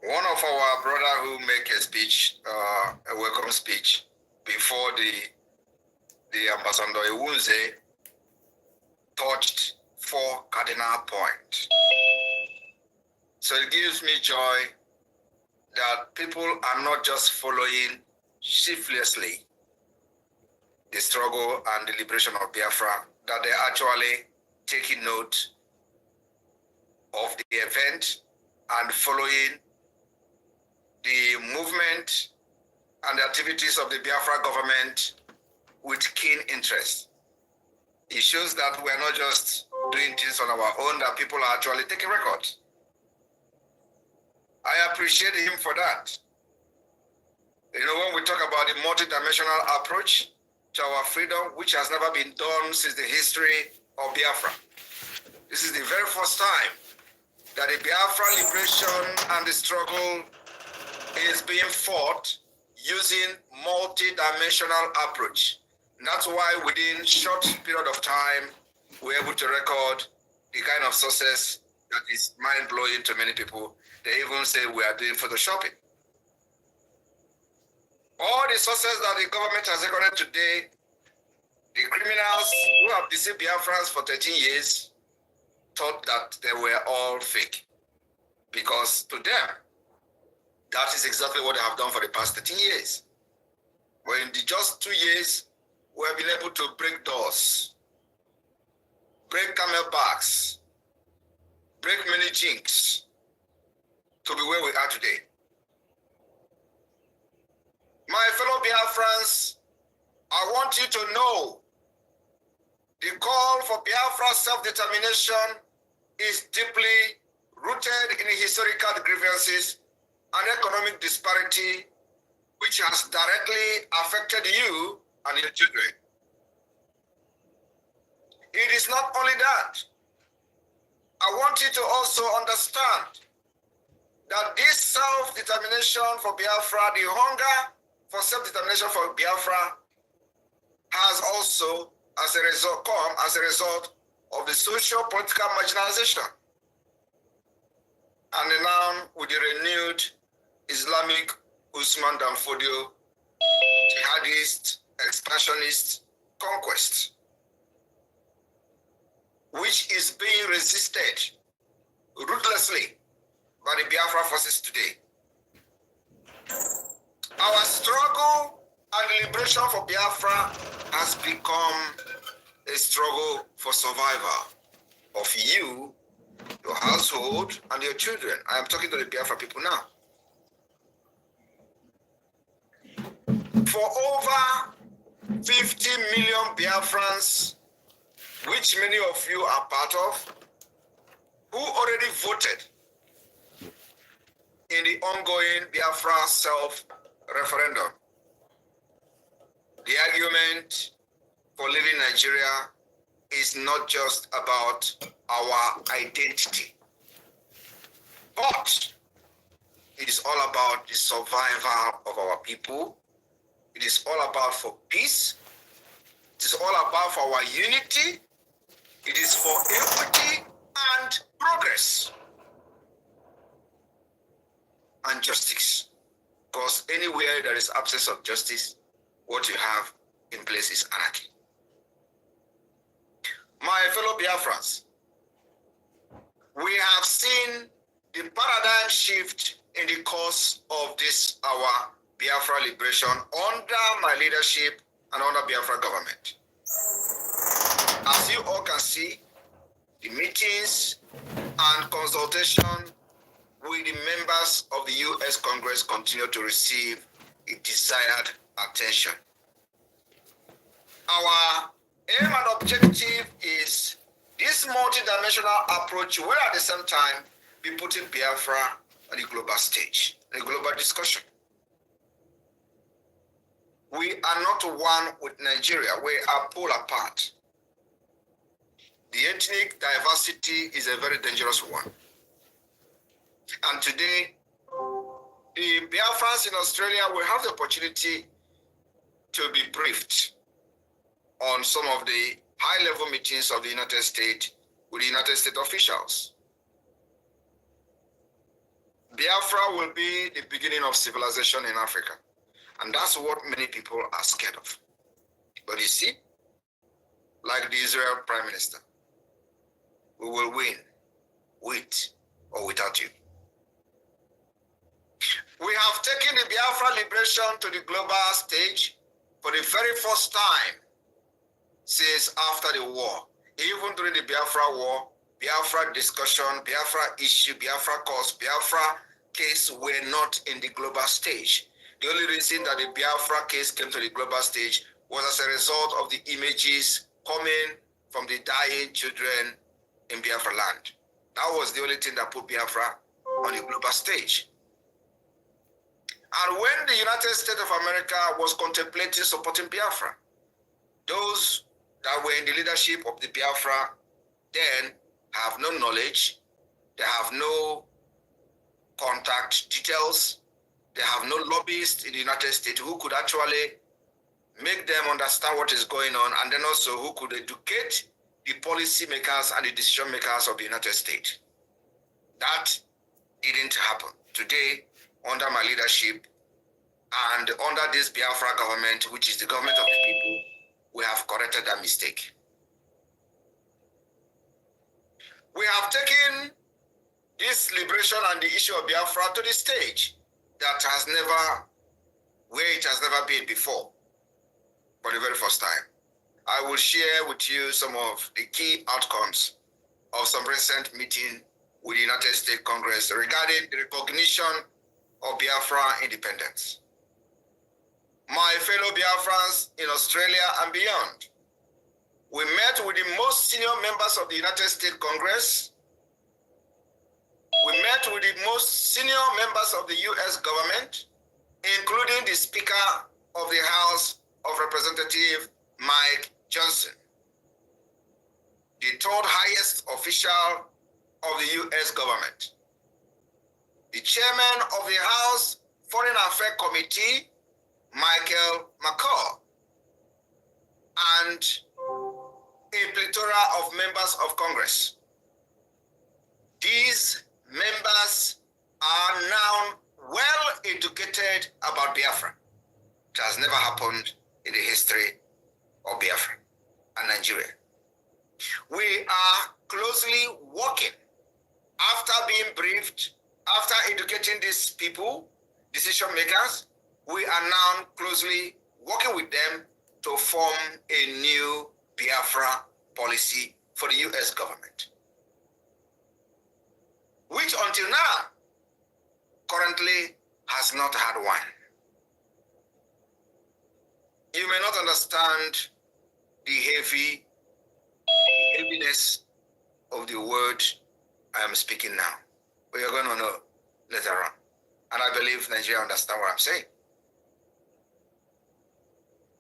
One of our brother who make a speech, a welcome speech, before the Ambassador Ewunze touched 4 cardinal points. So it gives me joy that people are not just following shiftlessly the struggle and the liberation of Biafra, that they're actually taking note of the event and following the movement and the activities of the Biafra government with keen interest. It shows that we are not just doing things on our own, that people are actually taking records. I appreciate him for that. You know, when we talk about the multidimensional approach to our freedom, which has never been done since the history of Biafra. This is the very first time that the Biafra liberation and the struggle is being fought using multi-dimensional approach. And that's why within short period of time, we're able to record the kind of success that is mind-blowing to many people. They even say we are doing photoshopping. All the success that the government has recorded today, the criminals who have deceived Biafrans for 13 years thought that they were all fake. Because to them, that is exactly what they have done for the past 13 years. But in the just 2 years, we have been able to break doors, break camel backs, break many jinx to be where we are today. My fellow Biafrans, I want you to know the call for Biafra self-determination is deeply rooted in historical grievances and economic disparity, which has directly affected you and your children. It is not only that. I want you to also understand that this self-determination for Biafra, the hunger for self-determination for Biafra, has also, as a result of the socio-political marginalization. And now with the renewed Islamic Usman Dan Fodio, jihadist, expansionist conquest, which is being resisted ruthlessly by the Biafra forces today. Our struggle and the liberation for Biafra has become a struggle for survival of you, your household, and your children. I am talking to the Biafra people now. For over 50 million Biafrans, which many of you are part of, who already voted in the ongoing Biafra self-referendum. The argument for leaving Nigeria is not just about our identity, but it is all about the survival of our people. It is all about for peace. It is all about for our unity. It is for equity and progress and justice. Because anywhere there is absence of justice, what you have in place is anarchy. My fellow Biafrans, we have seen the paradigm shift in the course of this our Biafra liberation under my leadership and under Biafra government. As you all can see, the meetings and consultation with the members of the U.S. Congress continue to receive a desired attention. Our aim and objective is this multidimensional approach will at the same time be putting Biafra on the global stage, the global discussion. We are not one with Nigeria. We are pulled apart. The ethnic diversity is a very dangerous one. And today, the Biafrans in Australia will have the opportunity to be briefed on some of the high-level meetings of the United States with the United States officials. Biafra will be the beginning of civilization in Africa. And that's what many people are scared of. But you see, like the Israel Prime Minister, we will win with or without you. We have taken the Biafra liberation to the global stage for the very first time since after the war. Even during the Biafra war, Biafra discussion, Biafra issue, Biafra cause, Biafra case were not in the global stage. The only reason that the Biafra case came to the global stage was as a result of the images coming from the dying children in Biafra land. That was the only thing that put Biafra on the global stage. And when the United States of America was contemplating supporting Biafra, those that were in the leadership of the Biafra then have no knowledge, they have no contact details, they have no lobbyists in the United States who could actually make them understand what is going on, and then also who could educate the policy makers and the decision makers of the United States. That didn't happen. Today, under my leadership and under this Biafra government, which is the government of the people, we have corrected that mistake. We have taken this liberation and the issue of Biafra to the stage that has never, where it has never been before, for the very first time. I will share with you some of the key outcomes of some recent meeting with the United States Congress regarding the recognition of Biafra independence. My fellow Biafrans in Australia and beyond, we met with the most senior members of the United States Congress. We met with the most senior members of the US government, including the Speaker of the House of Representatives, Mike Johnson, the third highest official of the US government, the chairman of the House Foreign Affairs Committee, Michael McCall, and a plethora of members of Congress. These members are now well educated about Biafra. It has never happened in the history of Biafra and Nigeria. We are closely working after being briefed, after educating these people, decision makers. We are now closely working with them to form a new Biafra policy for the US government, which until now currently has not had one. You may not understand the heaviness of the word I am speaking now, but you're going to know later on. And I believe Nigeria understand what I'm saying.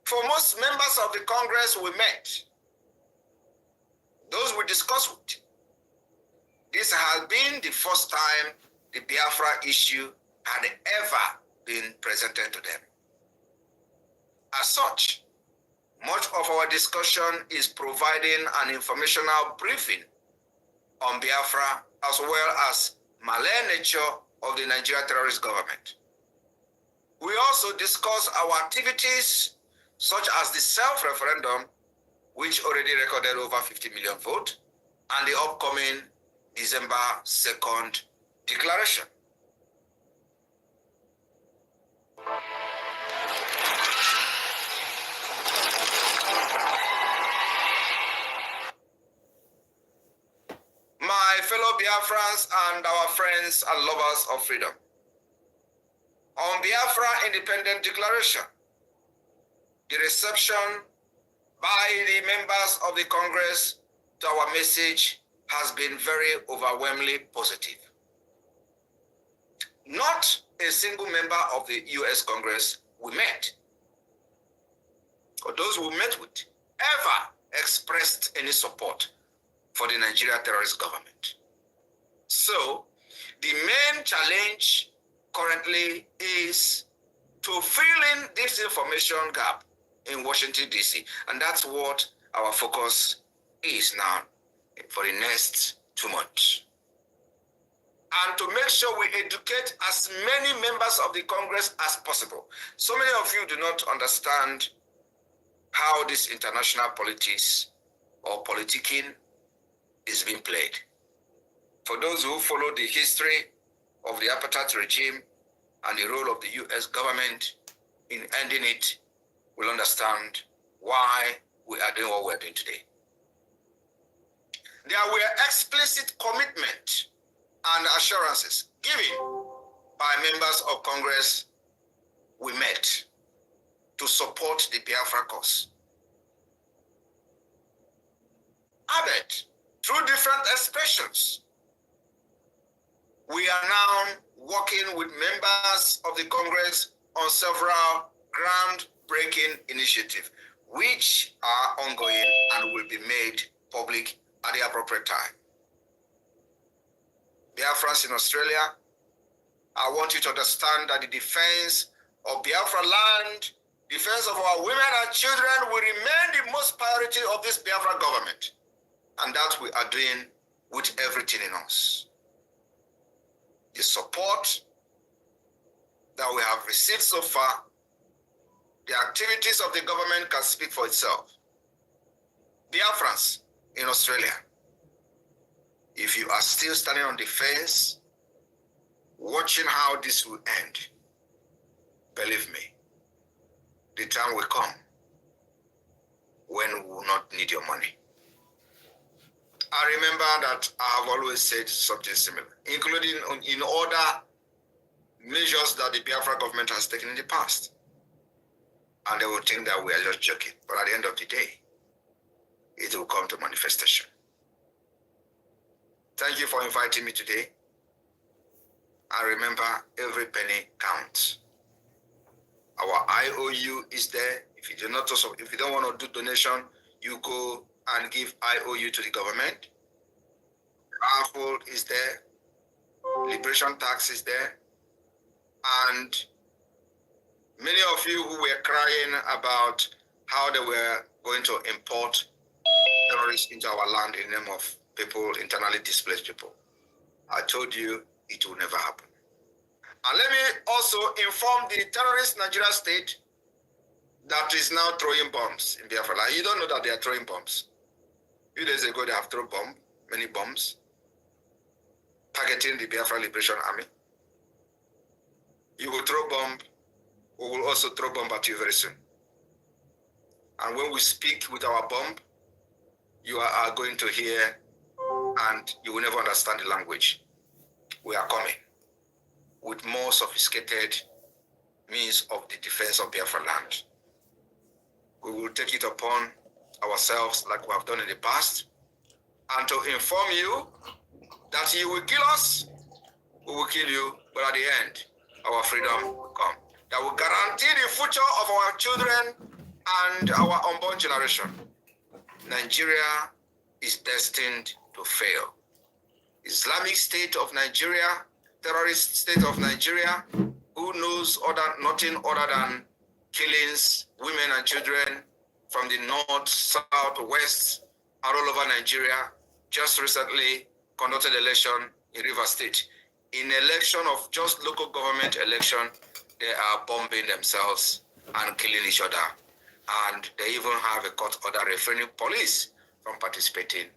For most members of the Congress we met, those we discussed with, this has been the first time the Biafra issue had ever been presented to them. As such, much of our discussion is providing an informational briefing on Biafra as well as Malay nature of the Nigerian terrorist government. We also discuss our activities such as the self-referendum, which already recorded over 50 million votes, and the upcoming December 2nd declaration. My fellow Biafrans and our friends and lovers of freedom, on Biafra Independent Declaration, the reception by the members of the Congress to our message has been very overwhelmingly positive. Not a single member of the US Congress we met, or those we met with, ever expressed any support for the Nigerian terrorist government. So, the main challenge currently is to fill in this information gap in Washington, D.C. And that's what our focus is now for the next 2 months. and to make sure we educate as many members of the Congress as possible. So many of you do not understand how this international politics or politicking is being played. For those who follow the history of the apartheid regime and the role of the US government in ending it, will understand why we are doing what we're doing today. There were explicit commitments and assurances given by members of Congress we met to support the Biafra cause. Added, through different expressions, we are now working with members of the Congress on several groundbreaking initiatives, which are ongoing and will be made public at the appropriate time. Biafrans in Australia, I want you to understand that the defense of Biafra land, defense of our women and children will remain the most priority of this Biafra government. And that we are doing with everything in us. The support that we have received so far, the activities of the government can speak for itself. Biafrans in Australia, if you are still standing on the fence, watching how this will end, believe me, the time will come when we will not need your money. I remember that I have always said something similar, including in other measures that the Biafra government has taken in the past. And they will think that we are just joking. But at the end of the day, it will come to manifestation. Thank you for inviting me today. And remember, every penny counts. Our IOU is there. If you don't want to do donation, you go and give IOU to the government. Raffle is there. Liberation tax is there. And many of you who were crying about how they were going to import terrorists into our land in the name of people, internally displaced people, I told you it will never happen. And let me also inform the terrorist Nigeria state that is now throwing bombs in Biafra. You don't know that they are throwing bombs. A few days ago, they have thrown many bombs, targeting the Biafra Liberation Army. You will throw bomb, we will also throw bomb at you very soon. And when we speak with our bomb, you are going to hear and you will never understand the language. We are coming with more sophisticated means of the defense of Biafra land. We will take it upon ourselves like we have done in the past, and to inform you that you will kill us, we will kill you, but at the end, our freedom will come. That will guarantee the future of our children and our unborn generation. Nigeria is destined to fail. Islamic State of Nigeria, terrorist state of Nigeria, who knows nothing other than killings, women and children from the north, south, west, and all over Nigeria, just recently conducted election in Rivers State. In election of just local government election, they are bombing themselves and killing each other. And they even have a court order refraining police from participating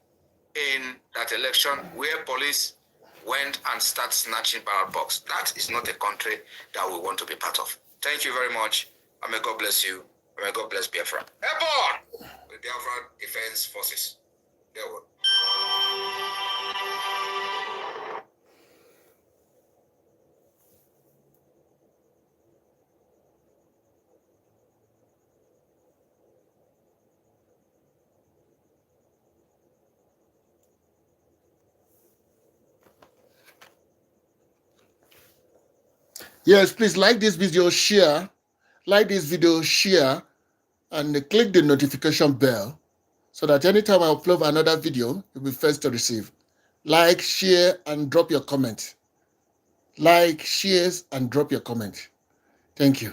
in that election where police went and started snatching ballot box. That is not a country that we want to be part of. Thank you very much. And may God bless you. And may God bless Biafra. Help on! The Biafra Defense Forces. There we go. Yes, please like this video, share, and click the notification bell so that anytime I upload another video, you'll be first to receive. Like, share, and drop your comment. Like, shares, and drop your comment. Thank you.